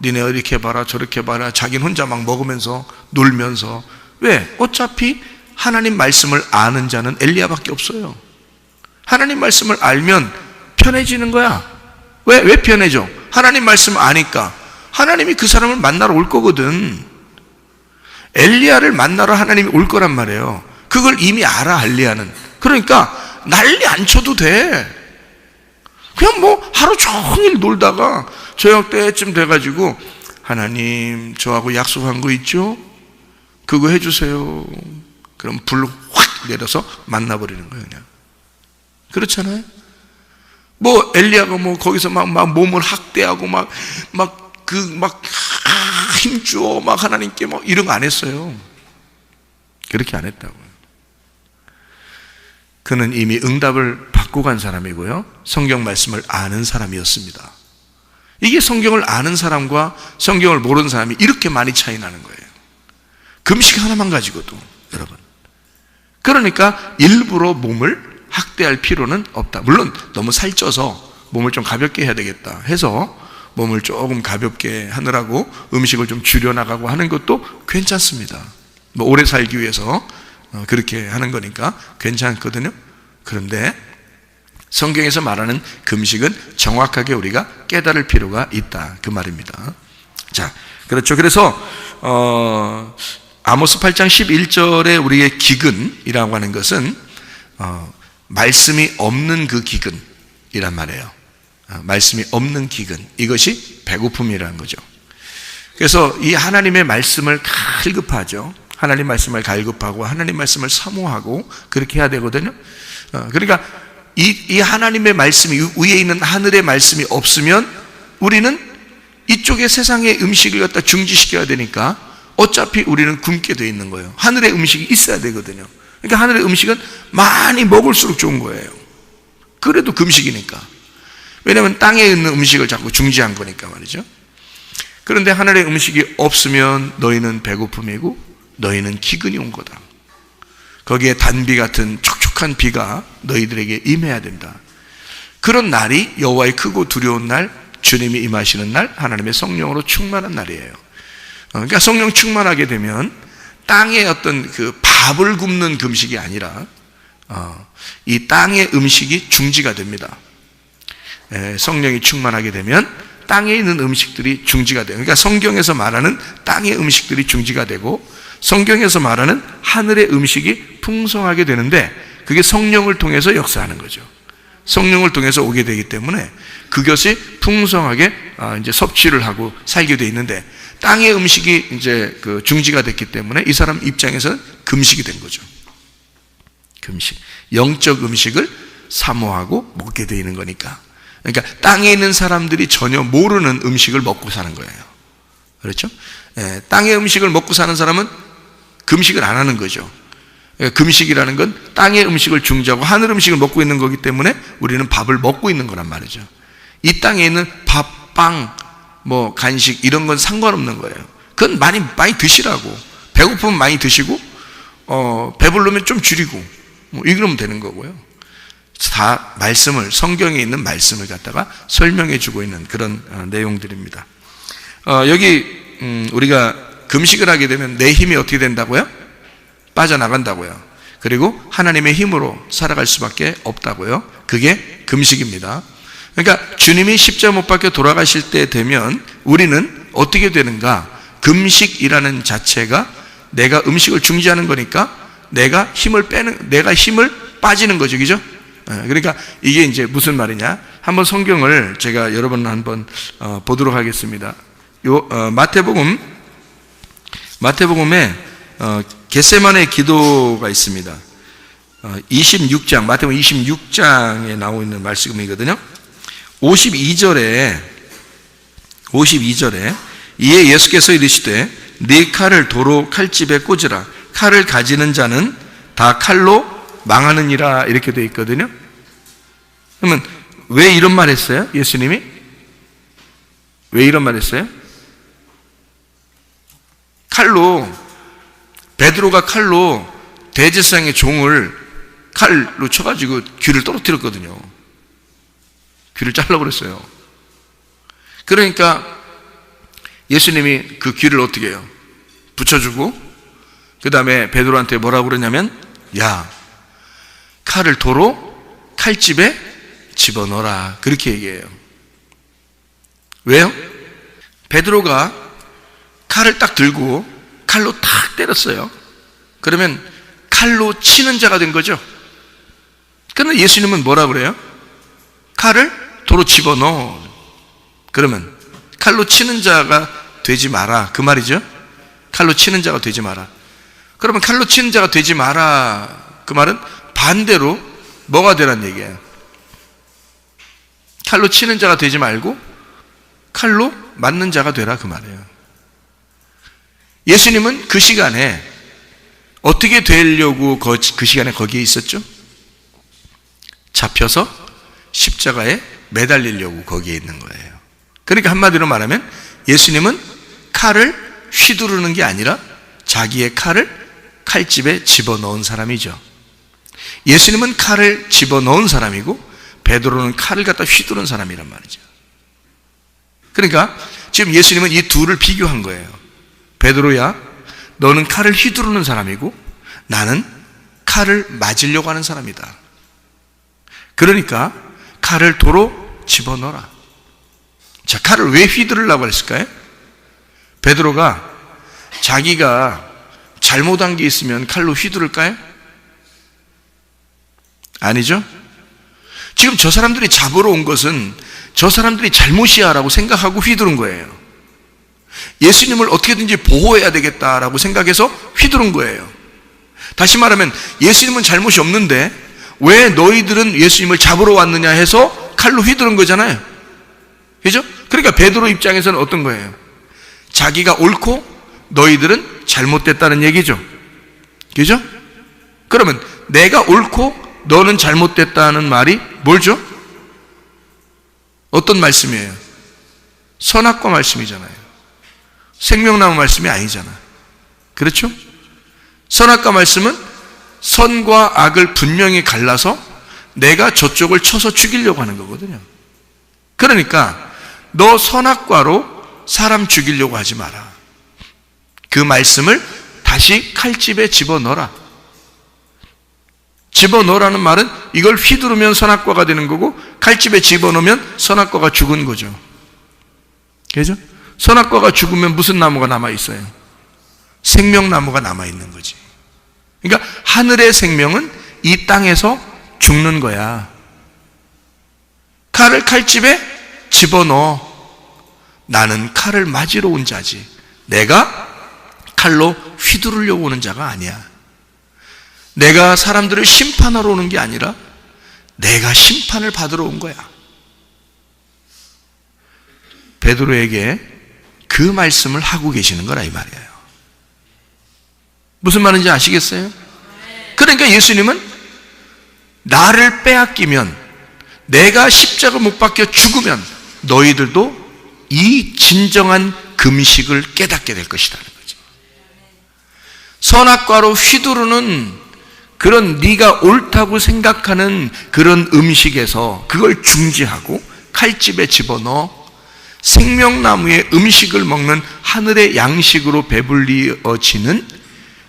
A: 니네 이렇게 봐라 저렇게 봐라 자기는 혼자 막 먹으면서 놀면서. 왜? 어차피 하나님 말씀을 아는 자는 엘리야밖에 없어요. 하나님 말씀을 알면 편해지는 거야. 왜 편해져? 하나님 말씀을 아니까. 하나님이 그 사람을 만나러 올 거거든. 엘리야를 만나러 하나님이 올 거란 말이에요. 그걸 이미 알아, 엘리야는. 그러니까 난리 안 쳐도 돼. 그냥 뭐 하루 종일 놀다가 저녁 때쯤 돼가지고 하나님 저하고 약속한 거 있죠? 그거 해주세요. 그럼 불로 확 내려서 만나버리는 거예요, 그냥. 그렇잖아요? 뭐 엘리야가 뭐 거기서 막 몸을 학대하고 막 힘주어 막 하나님께 막 이런 거 안 했어요. 그렇게 안 했다고요. 그는 이미 응답을 받고 간 사람이고요, 성경 말씀을 아는 사람이었습니다. 이게 성경을 아는 사람과 성경을 모르는 사람이 이렇게 많이 차이 나는 거예요. 금식 하나만 가지고도, 여러분. 그러니까 일부러 몸을 학대할 필요는 없다. 물론 너무 살쪄서 몸을 좀 가볍게 해야 되겠다 해서 몸을 조금 가볍게 하느라고 음식을 좀 줄여나가고 하는 것도 괜찮습니다. 뭐 오래 살기 위해서 그렇게 하는 거니까 괜찮거든요. 그런데 성경에서 말하는 금식은 정확하게 우리가 깨달을 필요가 있다, 그 말입니다. 자, 그렇죠. 그래서 아모스 8장 11절에 우리의 기근이라고 하는 것은 말씀이 없는 그 기근이란 말이에요. 말씀이 없는 기근, 이것이 배고픔이라는 거죠. 그래서 이 하나님의 말씀을 갈급하죠. 하나님 말씀을 갈급하고 하나님 말씀을 사모하고 그렇게 해야 되거든요. 그러니까 이 하나님의 말씀이, 위에 있는 하늘의 말씀이 없으면 우리는 이쪽의 세상의 음식을 갖다 중지시켜야 되니까 어차피 우리는 굶게 돼 있는 거예요. 하늘의 음식이 있어야 되거든요. 그러니까 하늘의 음식은 많이 먹을수록 좋은 거예요. 그래도 금식이니까. 왜냐하면 땅에 있는 음식을 자꾸 중지한 거니까 말이죠. 그런데 하늘의 음식이 없으면 너희는 배고픔이고 너희는 기근이 온 거다. 거기에 단비 같은 촉촉한 비가 너희들에게 임해야 된다. 그런 날이 여호와의 크고 두려운 날, 주님이 임하시는 날, 하나님의 성령으로 충만한 날이에요. 그러니까 성령 충만하게 되면 땅의 어떤 그 밥을 굽는 금식이 아니라 이 땅의 음식이 중지가 됩니다. 성령이 충만하게 되면 땅에 있는 음식들이 중지가 돼요. 그러니까 성경에서 말하는 땅의 음식들이 중지가 되고 성경에서 말하는 하늘의 음식이 풍성하게 되는데 그게 성령을 통해서 역사하는 거죠. 성령을 통해서 오게 되기 때문에 그것이 풍성하게 이제 섭취를 하고 살게 돼 있는데 땅의 음식이 이제 그 중지가 됐기 때문에 이 사람 입장에서는 금식이 된 거죠. 금식. 영적 음식을 사모하고 먹게 돼 있는 거니까. 그러니까 땅에 있는 사람들이 전혀 모르는 음식을 먹고 사는 거예요. 그렇죠? 땅의 음식을 먹고 사는 사람은 금식을 안 하는 거죠. 금식이라는 건 땅의 음식을 중지하고 하늘 음식을 먹고 있는 거기 때문에 우리는 밥을 먹고 있는 거란 말이죠. 이 땅에 있는 밥, 빵, 뭐 간식 이런 건 상관없는 거예요. 그건 많이 드시라고. 배고프면 많이 드시고 배부르면 좀 줄이고 뭐 이러면 되는 거고요. 다 말씀을, 성경에 있는 말씀을 갖다가 설명해 주고 있는 그런 내용들입니다. 여기 우리가 금식을 하게 되면 내 힘이 어떻게 된다고요? 빠져나간다고요. 그리고 하나님의 힘으로 살아갈 수밖에 없다고요. 그게 금식입니다. 그러니까 주님이 십자가 못 박혀 돌아가실 때 되면 우리는 어떻게 되는가? 금식이라는 자체가 내가 음식을 중지하는 거니까 내가 힘을 빠지는 거죠. 그죠? 그러니까 이게 이제 무슨 말이냐? 한번 성경을 제가 여러분 한번 보도록 하겠습니다. 마태복음에 겟세마네 기도가 있습니다. 26장, 마태복음 26장에 나오고 있는 말씀이거든요. 52절에 이에 예수께서 이르시되 네 칼을 도로 칼집에 꽂으라. 칼을 가지는 자는 다 칼로 망하느니라, 이렇게 되어 있거든요. 그러면 왜 이런 말 했어요? 예수님이 왜 이런 말 했어요? 베드로가 칼로 대제사장의 종을 칼로 쳐가지고 귀를 떨어뜨렸거든요. 귀를 잘라버렸어요. 그러니까 예수님이 그 귀를 어떻게 해요? 붙여주고 그 다음에 베드로한테 뭐라고 그러냐면, 야, 칼을 도로 칼집에 집어넣어라, 그렇게 얘기해요. 왜요? 베드로가 칼을 딱 들고 칼로 탁 때렸어요. 그러면 칼로 치는 자가 된 거죠. 그러나 예수님은 뭐라 그래요? 칼을 도로 집어넣어. 그러면 칼로 치는 자가 되지 마라, 그 말이죠. 칼로 치는 자가 되지 마라. 그러면 칼로 치는 자가 되지 마라, 그 말은 반대로 뭐가 되란 얘기예요? 칼로 치는 자가 되지 말고 칼로 맞는 자가 되라, 그 말이에요. 예수님은 그 시간에 어떻게 되려고 그 시간에 거기에 있었죠? 잡혀서 십자가에 매달리려고 거기에 있는 거예요. 그러니까 한마디로 말하면 예수님은 칼을 휘두르는 게 아니라 자기의 칼을 칼집에 집어넣은 사람이죠. 예수님은 칼을 집어넣은 사람이고 베드로는 칼을 갖다 휘두른 사람이란 말이죠. 그러니까 지금 예수님은 이 둘을 비교한 거예요. 베드로야, 너는 칼을 휘두르는 사람이고 나는 칼을 맞으려고 하는 사람이다. 그러니까 칼을 도로 집어넣어라. 자, 칼을 왜 휘두르려고 했을까요? 베드로가 자기가 잘못한 게 있으면 칼로 휘두를까요? 아니죠? 지금 저 사람들이 잡으러 온 것은 저 사람들이 잘못이야 라고 생각하고 휘두른 거예요. 예수님을 어떻게든지 보호해야 되겠다라고 생각해서 휘두른 거예요. 다시 말하면 예수님은 잘못이 없는데 왜 너희들은 예수님을 잡으러 왔느냐 해서 칼로 휘두른 거잖아요. 그죠? 그러니까 베드로 입장에서는 어떤 거예요? 자기가 옳고 너희들은 잘못됐다는 얘기죠. 그죠? 그러면 내가 옳고 너는 잘못됐다는 말이 뭘죠? 어떤 말씀이에요? 선악과 말씀이잖아요. 생명나무 말씀이 아니잖아. 그렇죠? 선악과 말씀은 선과 악을 분명히 갈라서 내가 저쪽을 쳐서 죽이려고 하는 거거든요. 그러니까 너 선악과로 사람 죽이려고 하지 마라. 그 말씀을 다시 칼집에 집어넣어라. 집어넣으라는 말은 이걸 휘두르면 선악과가 되는 거고 칼집에 집어넣으면 선악과가 죽은 거죠. 그죠? 선악과가 죽으면 무슨 나무가 남아있어요? 생명나무가 남아있는 거지. 그러니까 하늘의 생명은 이 땅에서 죽는 거야. 칼을 칼집에 집어넣어. 나는 칼을 맞으러 온 자지 내가 칼로 휘두르려고 오는 자가 아니야. 내가 사람들을 심판하러 오는 게 아니라 내가 심판을 받으러 온 거야. 베드로에게 그 말씀을 하고 계시는 거라 이 말이에요. 무슨 말인지 아시겠어요? 그러니까 예수님은 나를 빼앗기면, 내가 십자가 못 박혀 죽으면 너희들도 이 진정한 금식을 깨닫게 될 것이라는 거죠. 선악과로 휘두르는 그런 네가 옳다고 생각하는 그런 음식에서 그걸 중지하고 칼집에 집어넣어 생명나무의 음식을 먹는 하늘의 양식으로 배불리어지는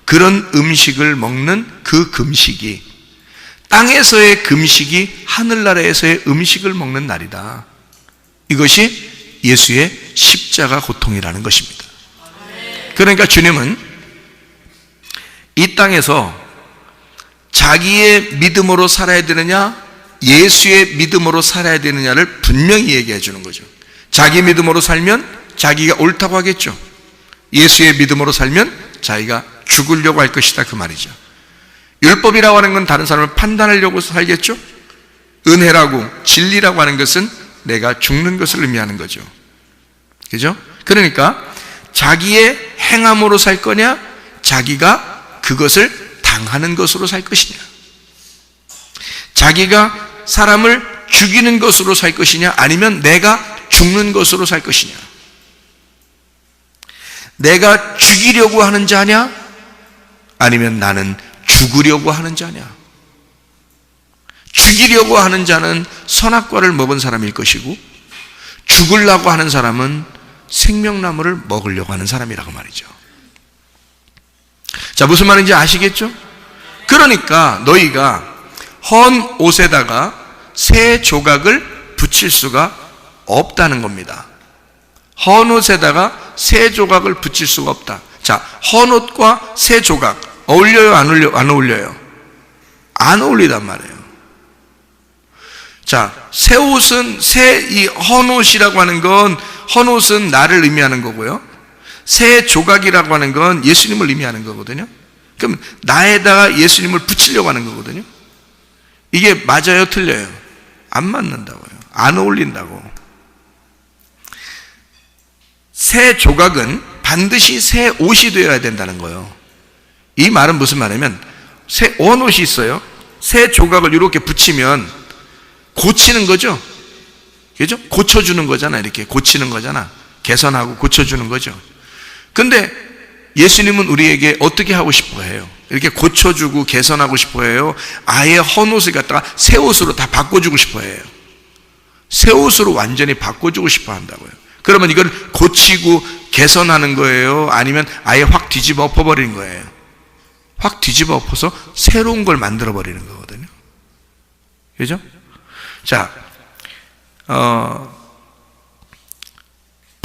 A: 그런 음식을 먹는 그 금식이, 땅에서의 금식이 하늘나라에서의 음식을 먹는 날이다. 이것이 예수의 십자가 고통이라는 것입니다. 그러니까 주님은 이 땅에서 자기의 믿음으로 살아야 되느냐, 예수의 믿음으로 살아야 되느냐를 분명히 얘기해 주는 거죠. 자기 믿음으로 살면 자기가 옳다고 하겠죠. 예수의 믿음으로 살면 자기가 죽으려고 할 것이다, 그 말이죠. 율법이라고 하는 건 다른 사람을 판단하려고 살겠죠. 은혜라고, 진리라고 하는 것은 내가 죽는 것을 의미하는 거죠. 그죠? 그러니까 자기의 행함으로 살 거냐, 자기가 그것을 당하는 것으로 살 것이냐, 자기가 사람을 죽이는 것으로 살 것이냐, 아니면 내가 죽는 것으로 살 것이냐, 내가 죽이려고 하는 자냐, 아니면 나는 죽으려고 하는 자냐. 죽이려고 하는 자는 선악과를 먹은 사람일 것이고, 죽으려고 하는 사람은 생명나무를 먹으려고 하는 사람이라고 말이죠. 자, 무슨 말인지 아시겠죠? 그러니까 너희가 헌 옷에다가 새 조각을 붙일 수가 없다는 겁니다. 헌 옷에다가 새 조각을 붙일 수가 없다. 자, 헌 옷과 새 조각 어울려요, 안 어울려요? 안 어울리단 말이에요. 자, 새 옷은, 이 헌옷이라고 하는 건, 헌옷은 나를 의미하는 거고요. 새 조각이라고 하는 건 예수님을 의미하는 거거든요. 그럼 나에다가 예수님을 붙이려고 하는 거거든요. 이게 맞아요, 틀려요? 안 맞는다고요. 안 어울린다고. 새 조각은 반드시 새 옷이 되어야 된다는 거예요. 이 말은 무슨 말이냐면 새 옷이 있어요. 새 조각을 이렇게 붙이면 고치는 거죠. 그죠? 고쳐주는 거잖아. 이렇게 고치는 거잖아. 개선하고 고쳐주는 거죠. 근데 예수님은 우리에게 어떻게 하고 싶어 해요? 이렇게 고쳐주고 개선하고 싶어 해요? 아예 헌 옷을 갖다가 새 옷으로 다 바꿔주고 싶어 해요. 새 옷으로 완전히 바꿔주고 싶어 한다고요. 그러면 이걸 고치고 개선하는 거예요? 아니면 아예 확 뒤집어 엎어버리는 거예요? 확 뒤집어 엎어서 새로운 걸 만들어 버리는 거거든요. 그죠? 자,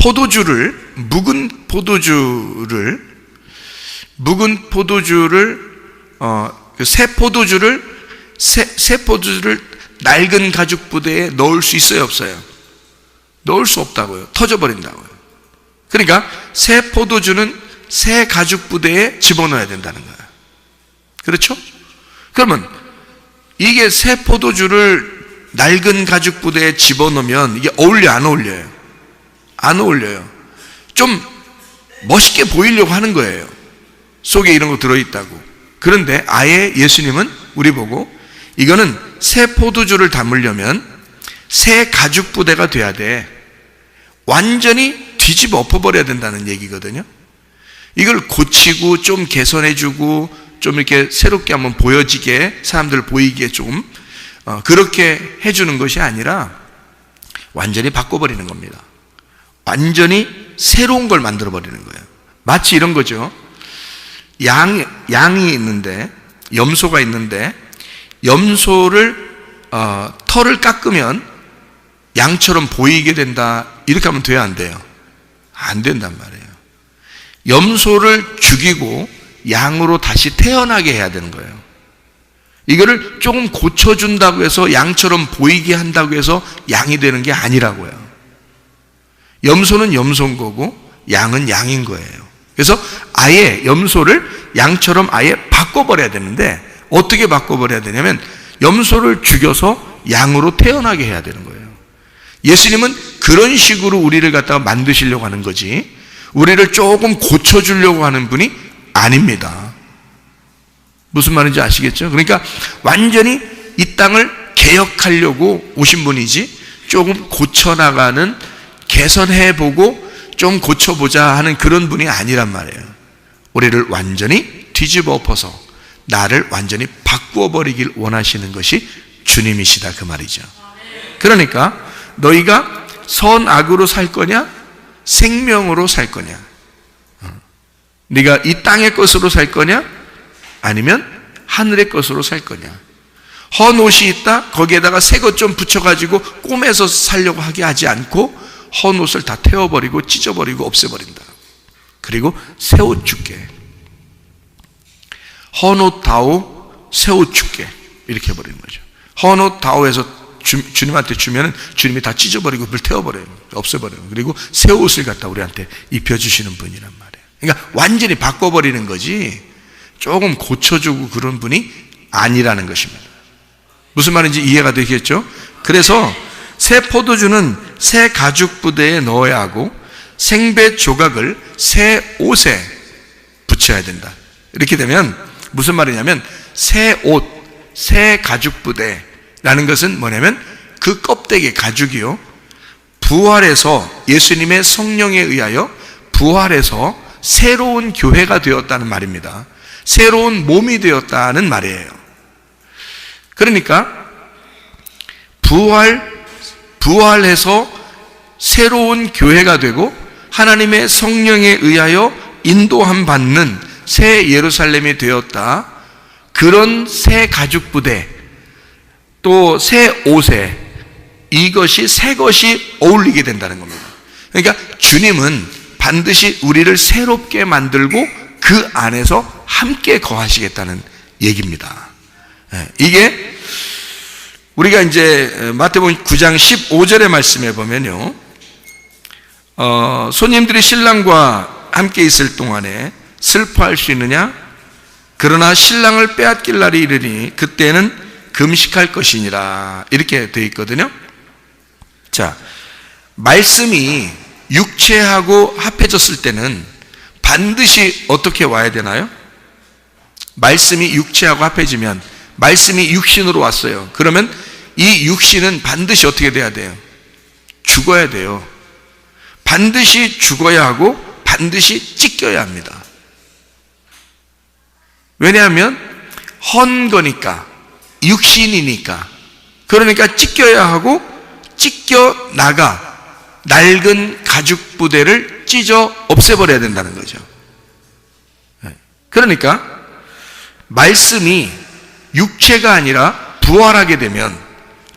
A: 묵은 새 포도주를 낡은 가죽 부대에 넣을 수 있어요, 없어요? 넣을 수 없다고요. 터져버린다고요. 그러니까 새 포도주는 새 가죽 부대에 집어넣어야 된다는 거예요. 그렇죠? 그러면 이게 새 포도주를 낡은 가죽 부대에 집어넣으면 이게 어울려, 안 어울려요? 안 어울려요. 좀 멋있게 보이려고 하는 거예요. 속에 이런 거 들어있다고. 그런데 아예 예수님은 우리 보고 이거는 새 포도주를 담으려면 새 가죽 부대가 돼야 돼. 완전히 뒤집어 엎어버려야 된다는 얘기거든요. 이걸 고치고 좀 개선해주고 좀 이렇게 새롭게 한번 보여지게, 사람들 보이기에 좀 그렇게 해주는 것이 아니라 완전히 바꿔버리는 겁니다. 완전히 새로운 걸 만들어버리는 거예요. 마치 이런 거죠. 양이 있는데, 염소가 있는데, 염소를 털을 깎으면 양처럼 보이게 된다. 이렇게 하면 돼요, 안 돼요? 안 된단 말이에요. 염소를 죽이고 양으로 다시 태어나게 해야 되는 거예요. 이거를 조금 고쳐준다고 해서 양처럼 보이게 한다고 해서 양이 되는 게 아니라고요. 염소는 염소인 거고 양은 양인 거예요. 그래서 아예 염소를 양처럼 아예 바꿔버려야 되는데 어떻게 바꿔버려야 되냐면 염소를 죽여서 양으로 태어나게 해야 되는 거예요. 예수님은 그런 식으로 우리를 갖다가 만드시려고 하는 거지 우리를 조금 고쳐주려고 하는 분이 아닙니다. 무슨 말인지 아시겠죠? 그러니까 완전히 이 땅을 개혁하려고 오신 분이지 조금 고쳐나가는, 개선해보고 좀 고쳐보자 하는 그런 분이 아니란 말이에요. 우리를 완전히 뒤집어 엎어서 나를 완전히 바꾸어 버리길 원하시는 것이 주님이시다 그 말이죠. 그러니까 너희가 선악으로 살 거냐 생명으로 살 거냐, 네가 이 땅의 것으로 살 거냐 아니면 하늘의 것으로 살 거냐. 헌 옷이 있다, 거기에다가 새 것 좀 붙여가지고 꼬매서 살려고 하지 않고 헌 옷을 다 태워버리고 찢어버리고 없애버린다. 그리고 새 옷 줄게, 헌 옷 다오 새 옷 줄게, 이렇게 해버리는 거죠. 헌 옷 다오에서 주님한테 주면은 주님이 다 찢어버리고 불태워버려요. 없애버려요. 그리고 새 옷을 갖다 우리한테 입혀주시는 분이란 말이에요. 그러니까 완전히 바꿔버리는 거지 조금 고쳐주고 그런 분이 아니라는 것입니다. 무슨 말인지 이해가 되겠죠? 그래서 새 포도주는 새 가죽 부대에 넣어야 하고 생배 조각을 새 옷에 붙여야 된다. 이렇게 되면 무슨 말이냐면 새 옷, 새 가죽 부대라는 것은 뭐냐면 그 껍데기 가죽이요, 부활해서 예수님의 성령에 의하여 부활해서 새로운 교회가 되었다는 말입니다. 새로운 몸이 되었다는 말이에요. 그러니까 부활해서 새로운 교회가 되고 하나님의 성령에 의하여 인도함 받는 새 예루살렘이 되었다. 그런 새 가죽 부대 또 새 옷에 이것이 새 것이 어울리게 된다는 겁니다. 그러니까 주님은 반드시 우리를 새롭게 만들고 그 안에서 함께 거하시겠다는 얘기입니다. 이게 우리가 이제 마태복음 9장 15절의 말씀에 보면요, 손님들이 신랑과 함께 있을 동안에 슬퍼할 수 있느냐? 그러나 신랑을 빼앗길 날이 이르니 그때는 금식할 것이니라, 이렇게 되어 있거든요. 자, 말씀이 육체하고 합해졌을 때는 반드시 어떻게 와야 되나요? 말씀이 육체하고 합해지면, 말씀이 육신으로 왔어요. 그러면 이 육신은 반드시 어떻게 돼야 돼요? 죽어야 돼요. 반드시 죽어야 하고 반드시 찢겨야 합니다. 왜냐하면 헌 거니까, 육신이니까. 그러니까 찢겨야 하고, 찢겨 나가 낡은 가죽 부대를 찢어 없애버려야 된다는 거죠. 그러니까 말씀이 육체가 아니라 부활하게 되면,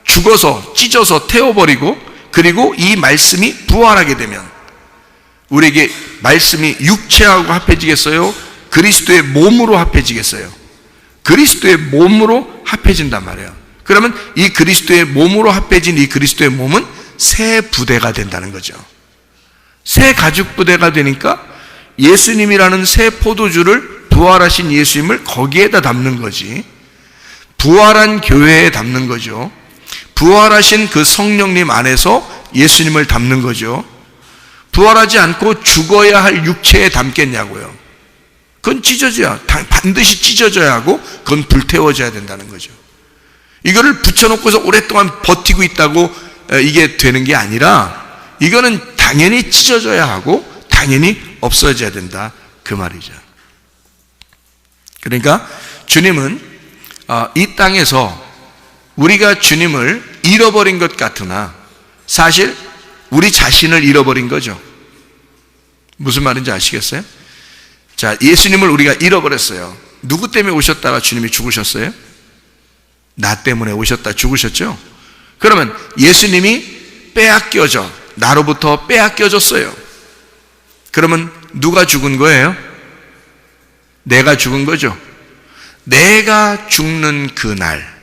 A: 죽어서 찢어서 태워버리고, 그리고 이 말씀이 부활하게 되면 우리에게 말씀이 육체하고 합해지겠어요? 그리스도의 몸으로 합해지겠어요? 그리스도의 몸으로 합해진단 말이에요. 그러면 이 그리스도의 몸으로 합해진 이 그리스도의 몸은 새 부대가 된다는 거죠. 새 가죽 부대가 되니까 예수님이라는 새 포도주를, 부활하신 예수님을 거기에다 담는 거지, 부활한 교회에 담는 거죠. 부활하신 그 성령님 안에서 예수님을 담는 거죠. 부활하지 않고 죽어야 할 육체에 담겠냐고요. 그건 찢어져야, 반드시 찢어져야 하고, 그건 불태워져야 된다는 거죠. 이거를 붙여놓고서 오랫동안 버티고 있다고 이게 되는 게 아니라, 이거는 당연히 찢어져야 하고 당연히 없어져야 된다, 그 말이죠. 그러니까 주님은 이 땅에서 우리가 주님을 잃어버린 것 같으나 사실 우리 자신을 잃어버린 거죠. 무슨 말인지 아시겠어요? 자, 예수님을 우리가 잃어버렸어요. 누구 때문에 오셨다가 주님이 죽으셨어요? 나 때문에 오셨다 죽으셨죠? 그러면 예수님이 빼앗겨져, 나로부터 빼앗겨졌어요. 그러면 누가 죽은 거예요? 내가 죽은 거죠. 내가 죽는 그날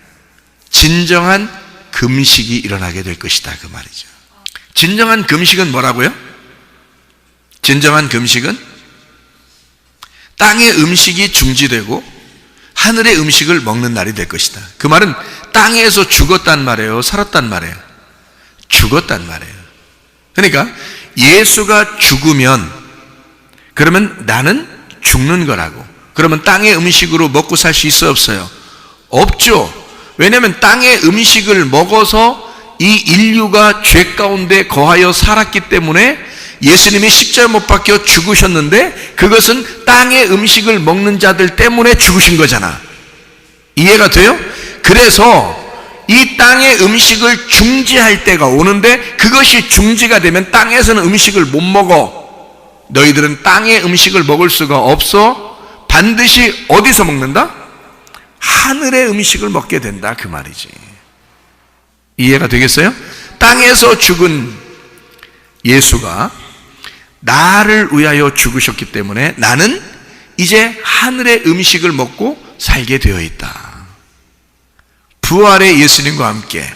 A: 진정한 금식이 일어나게 될 것이다, 그 말이죠. 진정한 금식은 뭐라고요? 진정한 금식은 땅의 음식이 중지되고 하늘의 음식을 먹는 날이 될 것이다. 그 말은 땅에서 죽었단 말이에요, 살았단 말이에요? 죽었단 말이에요. 그러니까 예수가 죽으면 그러면 나는 죽는 거라고. 그러면 땅의 음식으로 먹고 살 수 있어요, 없어요? 없죠. 왜냐하면 땅의 음식을 먹어서 이 인류가 죄 가운데 거하여 살았기 때문에 예수님이 십자가에 못 박혀 죽으셨는데, 그것은 땅의 음식을 먹는 자들 때문에 죽으신 거잖아. 이해가 돼요? 그래서 이 땅의 음식을 중지할 때가 오는데, 그것이 중지가 되면 땅에서는 음식을 못 먹어. 너희들은 땅의 음식을 먹을 수가 없어. 반드시 어디서 먹는다? 하늘의 음식을 먹게 된다, 그 말이지. 이해가 되겠어요? 땅에서 죽은 예수가 나를 위하여 죽으셨기 때문에 나는 이제 하늘의 음식을 먹고 살게 되어 있다. 부활의 예수님과 함께.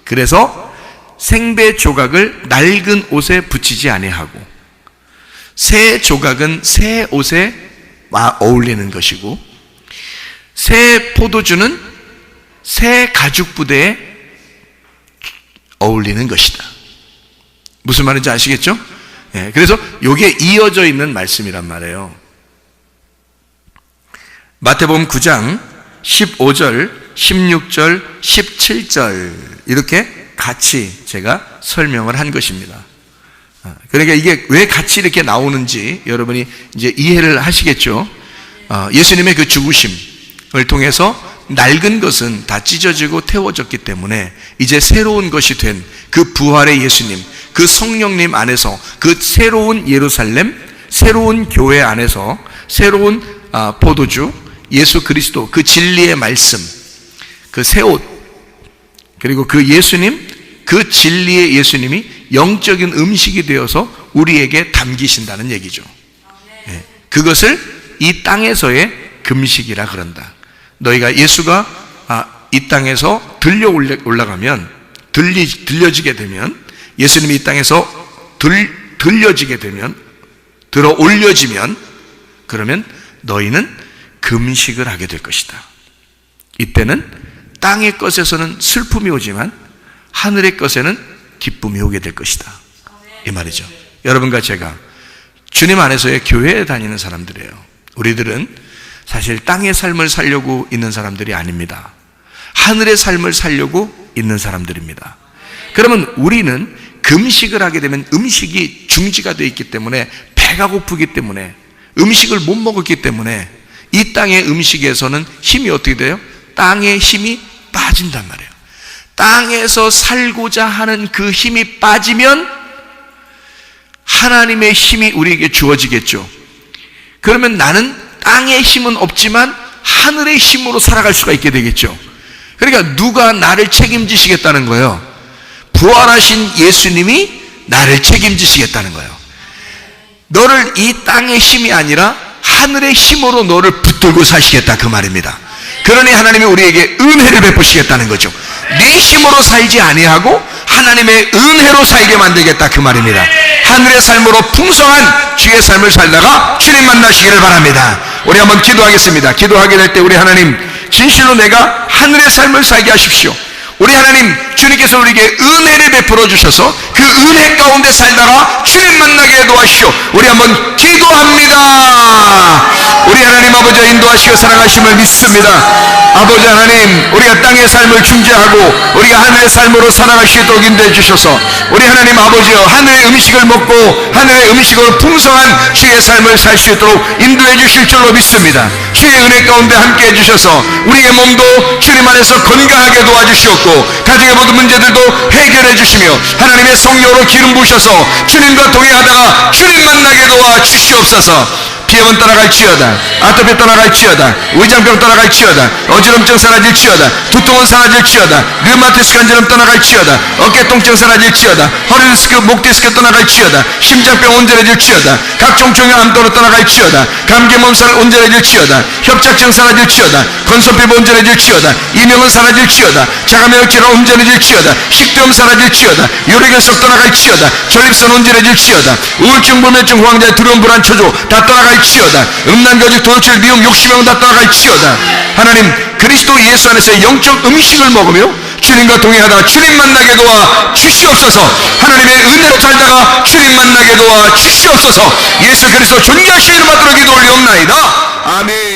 A: 그래서 생배 조각을 낡은 옷에 붙이지 아니하고, 새 조각은 새 옷에 어울리는 것이고, 새 포도주는 새 가죽 부대에 어울리는 것이다. 무슨 말인지 아시겠죠? 네, 그래서 이게 이어져 있는 말씀이란 말이에요. 마태복음 9장 15절, 16절, 17절 이렇게 같이 제가 설명을 한 것입니다. 그러니까 이게 왜 같이 이렇게 나오는지 여러분이 이제 이해를 하시겠죠? 예수님의 그 죽으심을 통해서 낡은 것은 다 찢어지고 태워졌기 때문에 이제 새로운 것이 된 그 부활의 예수님, 그 성령님 안에서 그 새로운 예루살렘, 새로운 교회 안에서 새로운 포도주, 예수 그리스도, 그 진리의 말씀, 그 새 옷, 그리고 그 예수님, 그 진리의 예수님이 영적인 음식이 되어서 우리에게 담기신다는 얘기죠. 네. 그것을 이 땅에서의 금식이라 그런다. 너희가 예수가 이 땅에서 들려 올라가면, 들려지게 되면, 예수님이 이 땅에서 들려지게 되면, 들어 올려지면, 그러면 너희는 금식을 하게 될 것이다. 이때는 땅의 것에서는 슬픔이 오지만 하늘의 것에는 기쁨이 오게 될 것이다, 이 말이죠. 여러분과 제가 주님 안에서의 교회에 다니는 사람들이에요. 우리들은 사실 땅의 삶을 살려고 있는 사람들이 아닙니다. 하늘의 삶을 살려고 있는 사람들입니다. 그러면 우리는 금식을 하게 되면 음식이 중지가 되어 있기 때문에, 배가 고프기 때문에, 음식을 못 먹었기 때문에 이 땅의 음식에서는 힘이 어떻게 돼요? 땅의 힘이 빠진단 말이에요. 땅에서 살고자 하는 그 힘이 빠지면 하나님의 힘이 우리에게 주어지겠죠. 그러면 나는 땅의 힘은 없지만 하늘의 힘으로 살아갈 수가 있게 되겠죠. 그러니까 누가 나를 책임지시겠다는 거예요? 부활하신 예수님이 나를 책임지시겠다는 거예요. 너를 이 땅의 힘이 아니라 하늘의 힘으로 너를 붙들고 사시겠다, 그 말입니다. 그러니 하나님이 우리에게 은혜를 베푸시겠다는 거죠. 네 힘으로 살지 아니하고 하나님의 은혜로 살게 만들겠다, 그 말입니다. 하늘의 삶으로 풍성한 주의 삶을 살다가 주님 만나시기를 바랍니다. 우리 한번 기도하겠습니다. 기도하게 될 때 우리 하나님, 진실로 내가 하늘의 삶을 살게 하십시오. 우리 하나님, 주님께서 우리에게 은혜를 베풀어 주셔서 그 은혜 가운데 살다가 주님 만나게 도와주시오. 우리 한번 기도합니다. 우리 하나님 아버지 인도하시고 사랑하심을 믿습니다. 아버지 하나님, 우리가 땅의 삶을 중재하고 우리가 하늘의 삶으로 살아갈 수 있도록 인도해 주셔서 우리 하나님 아버지여, 하늘의 음식을 먹고 하늘의 음식으로 풍성한 주의 삶을 살 수 있도록 인도해 주실 줄로 믿습니다. 주의 은혜 가운데 함께 해주셔서 우리의 몸도 주님 안에서 건강하게 도와주시옵고 가정의 모든 문제들도 해결해 주시며 하나님의 성령으로 기름 부으셔서 주님과 동행하다가 주님 만나게 도와주시옵소서. 피해만 떠나갈지어다, 아토피 떠나갈지어다, 위장병 떠나갈지어다, 어지럼증 사라질지어다, 두통은 사라질지어다, 류마티스 간절염 떠나갈지어다, 어깨 통증 사라질지어다, 허리 디스크, 목 디스크 떠나갈지어다, 심장병 온전해질지어다, 각종 종양 암도로 떠나갈지어다, 감기 몸살 온전해질지어다, 협착증 사라질지어다, 건선피부 온전해질지어다, 이명은 사라질지어다, 자가면역 질환 온전해질지어다, 식도염 사라질지어다, 요리결석 떠나갈지어다, 전립선 온전해질지어다, 우울증, 불면증, 호황장, 두려움, 불안, 초조 다 떠나갈지어다, 음란거짓, 도둑질, 미움, 욕심형 다 떠나갈지어다. 하나님, 그리스도 예수 안에서 영적 음식을 먹으며 주님과 동행하다가 주님 만나게 도와 주시옵소서. 하나님의 은혜로 살다가 주님 만나게 도와 주시옵소서. 예수 그리스도 존귀하신 이름 받들어 기도 올리옵나이다. 아멘.